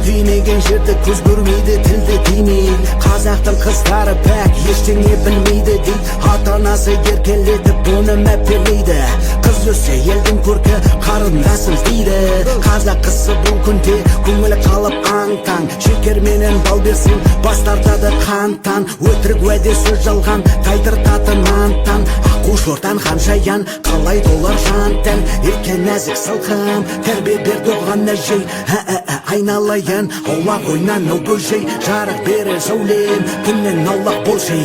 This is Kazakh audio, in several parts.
Түймеген жерді көз көрмейді, тілді тимейді. Қазақтың қыздары пәк ештеңе білмейді дейді. Ата-анасы еркелетіп оны мәпелейді. Қыз өссе елдің көркі қарындасын дейді. Қазақ қызы бұл күнде көңілі қалып аң-таң. Шекерменен бал берсең бас тартады қантан. Өтірік уәде сөз жалған тайдыртатын антан. Аққу шортан ханшаян қалай толар жантан. Ерке нәзік сылқым тәрбие берді оған әжей. Айналайын аулақ ойнан бөжей. Жарық берер сәулем күннен аулақ болшы.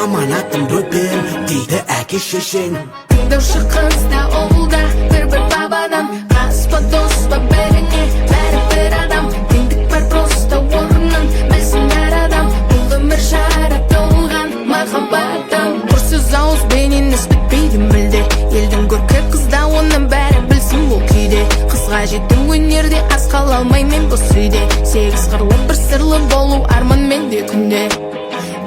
Аманаттың бөпем дейді әке шешең. Тыңдаушы қызда ауылда бір бабадан. Қас па дос па бәріне бәрі бір адам. Теңдік бар просто орнын білсін әр адам. Бұл өмір жаратылған махаббаттан. Ұрсыз ауыз бенен іс бітпейді мүлде. Елдің көркі қызда оның бәрі білсін бұл күйде. Қызға жеттім өнерде аз қала алмай мен бұл үйде. Сегіз қырлы бір сырлы болу арман менде күнде.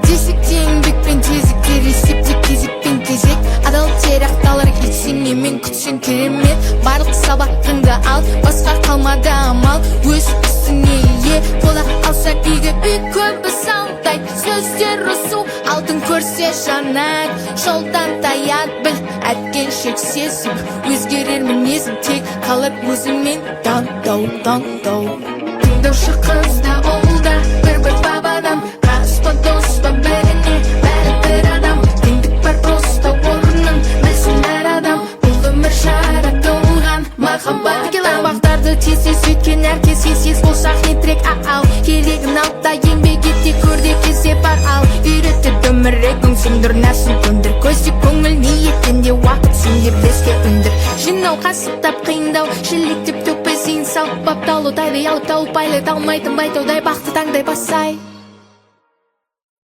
Десектен бекпен тезіктер есепте кезекпен кезек. Адал терақталар етсене мен күтсен керемет. Барлық сабақтыңды ал, басқа қалмады амал. Өз үстіне ие, қола алса биге үй көбі салдай. Сөздер рысу, алтын көрсе жанат. Жолдан таят біл, әткен шек сезім. Өзгерер мінезім тек, қалар өзімен таңдау. Тыңдаушы қызда ауылда бір бабадан. Қас па дос па бәріне бәрі бір адам. Теңдік бар просто орнын білсін әр адам. Бұл өмір жаратылған махаббаттан. Бақтарды тез сөйткен әркез есес болсақ нетрек ау. Керегін алда еңбек етте көрде кезде бар ал. Үйретіп өмірек өңсіңдір нәрсін көндір. Көзде көңіл ниеттенде уақыт сенде беске үндір. Жинау қасықтап қиындау, шелектеп төкпе зейін сал. Бапталу тайды ялып тауып айлы талмайтын байтаудай бақты таңдай басай.